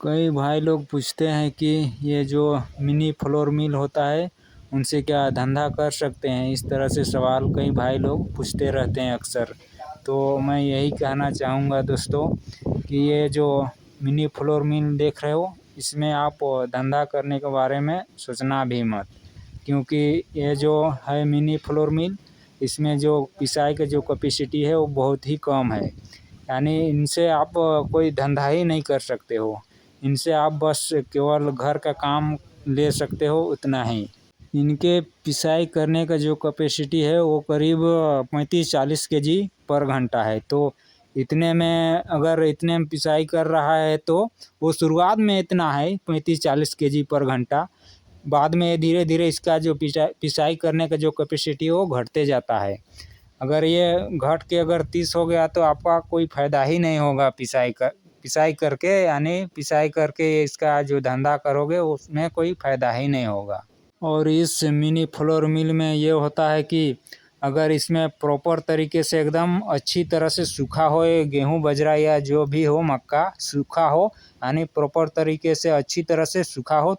कई भाई लोग पूछते हैं कि ये जो मिनी फ्लोर मिल होता है उनसे क्या धंधा कर सकते हैं। इस तरह से सवाल कई भाई लोग पूछते रहते हैं अक्सर। तो मैं यही कहना चाहूँगा दोस्तों कि ये जो मिनी फ्लोर मिल देख रहे हो इसमें आप धंधा करने के बारे में सोचना भी मत, क्योंकि ये जो है मिनी फ्लोर मिल इसमें जो पिसाई का जो कैपेसिटी है वो बहुत ही कम है। यानी इनसे आप कोई धंधा ही नहीं कर सकते हो। इनसे आप बस केवल घर का काम ले सकते हो, उतना ही। इनके पिसाई करने का जो कैपेसिटी है वो करीब 35-40 केजी पर घंटा है। तो इतने में अगर इतने में पिसाई कर रहा है तो वो शुरुआत में इतना है 35-40 केजी पर घंटा। बाद में धीरे धीरे इसका जो पिसाई करने का जो कैपेसिटी है वो घटते जाता है। अगर ये घट के अगर 30 हो गया तो आपका कोई फ़ायदा ही नहीं होगा पिसाई करके, यानी पिसाई करके इसका जो धंधा करोगे उसमें कोई फ़ायदा ही नहीं होगा। और इस मिनी फ्लोर मिल में ये होता है कि अगर इसमें प्रॉपर तरीके से एकदम अच्छी तरह से सूखा हो, गेहूँ बाजरा या जो भी हो मक्का सूखा हो, यानी प्रॉपर तरीके से अच्छी तरह से सूखा हो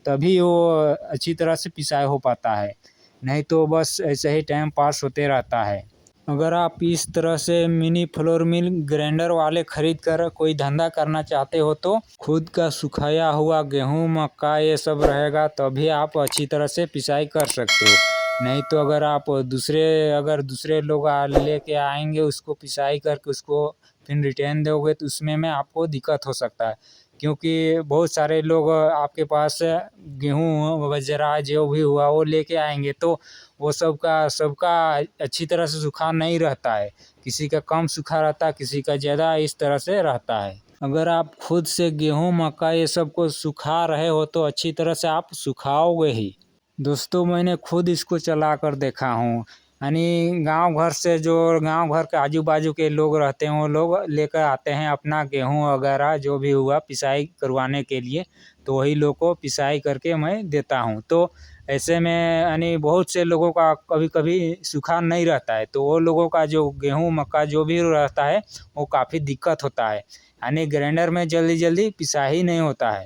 तभी वो अच्छी तरह से पिसाई हो पाता है। नहीं तो बस ऐसे ही टाइम पास होते रहता है। अगर आप इस तरह से मिनी फ्लोर मिल ग्राइंडर वाले खरीद कर कोई धंधा करना चाहते हो तो खुद का सुखाया हुआ गेहूँ मक्का ये सब रहेगा तभी आप अच्छी तरह से पिसाई कर सकते हो। नहीं तो अगर दूसरे लोग लेके आएंगे उसको पिसाई करके उसको फिर रिटर्न दोगे तो उसमें आपको दिक्कत हो सकता है, क्योंकि बहुत सारे लोग आपके पास गेहूँ बाजरा जो भी हुआ वो लेके आएंगे तो वो सबका अच्छी तरह से सूखा नहीं रहता है। किसी का कम सूखा रहता है, किसी का ज़्यादा, इस तरह से रहता है। अगर आप खुद से गेहूँ मक्का ये सब को सुखा रहे हो तो अच्छी तरह से आप सुखाओगे ही। दोस्तों मैंने खुद इसको चला कर देखा हूँ। यानी गांव घर के आजू बाजू के लोग रहते हैं वो लोग लेकर आते हैं अपना गेहूँ वगैरह जो भी हुआ पिसाई करवाने के लिए, तो वही लोग को पिसाई करके मैं देता हूँ। तो ऐसे में यानी बहुत से लोगों का कभी कभी सूखा नहीं रहता है तो वो लोगों का जो गेहूँ मक्का जो भी रहता है वो काफ़ी दिक्कत होता है। यानी ग्राइंडर में जल्दी जल्दी पिसाई नहीं होता है,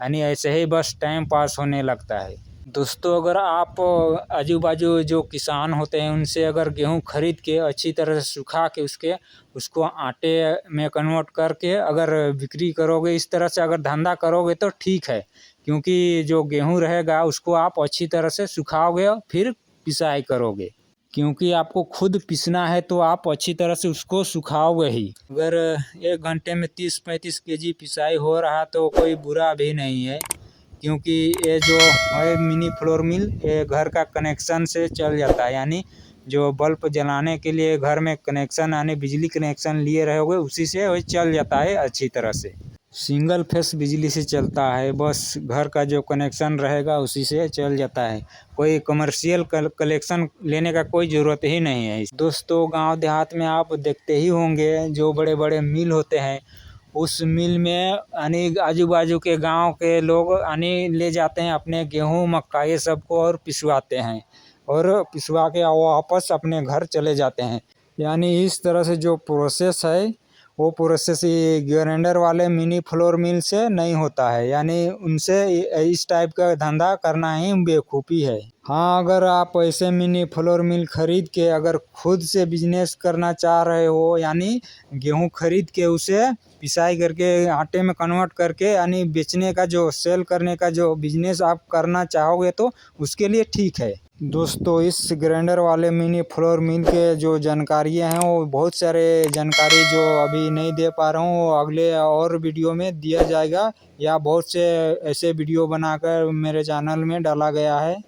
यानी ऐसे ही बस टाइम पास होने लगता है। दोस्तों अगर आप आजू बाजू जो किसान होते हैं उनसे अगर गेहूँ खरीद के अच्छी तरह से सुखा के उसको आटे में कन्वर्ट करके अगर बिक्री करोगे, इस तरह से अगर धंधा करोगे तो ठीक है, क्योंकि जो गेहूँ रहेगा उसको आप अच्छी तरह से सुखाओगे और फिर पिसाई करोगे। क्योंकि आपको खुद पिसना है तो आप अच्छी तरह से उसको सुखाओगे ही। अगर 1 घंटे में 30-35 केजी पिसाई हो रहा तो कोई बुरा भी नहीं है, क्योंकि ये जो है मिनी फ्लोर मिल ये घर का कनेक्शन से चल जाता है। यानी जो बल्ब जलाने के लिए घर में कनेक्शन यानी बिजली कनेक्शन लिए रहोगे उसी से वो चल जाता है अच्छी तरह से। सिंगल फेस बिजली से चलता है, बस घर का जो कनेक्शन रहेगा उसी से चल जाता है। कोई कमर्शियल कलेक्शन लेने का कोई ज़रूरत ही नहीं है। दोस्तों गांव देहात में आप देखते ही होंगे जो बड़े बड़े मिल होते हैं उस मिल में यानी आजू बाजू के गांव के लोग यानी ले जाते हैं अपने गेहूँ मक्का ये सब को और पिसवाते हैं और पिसवा के वापस अपने घर चले जाते हैं। यानी इस तरह से जो प्रोसेस है वो प्रोसेस ये ग्राइंडर वाले मिनी फ्लोर मिल से नहीं होता है। यानी उनसे इस टाइप का धंधा करना ही बेवकूफ़ी है। हाँ, अगर आप ऐसे मिनी फ्लोर मिल खरीद के अगर खुद से बिजनेस करना चाह रहे हो, यानी गेहूँ खरीद के उसे पिसाई करके आटे में कन्वर्ट करके यानी बेचने का जो सेल करने का जो बिजनेस आप करना चाहोगे तो उसके लिए ठीक है। दोस्तों इस ग्राइंडर वाले मिनी फ्लोर मिल के जो जानकारियाँ हैं वो बहुत सारे जानकारी जो अभी नहीं दे पा रहा हूँ वो अगले और वीडियो में दिया जाएगा, या बहुत से ऐसे वीडियो बनाकर मेरे चैनल में डाला गया है।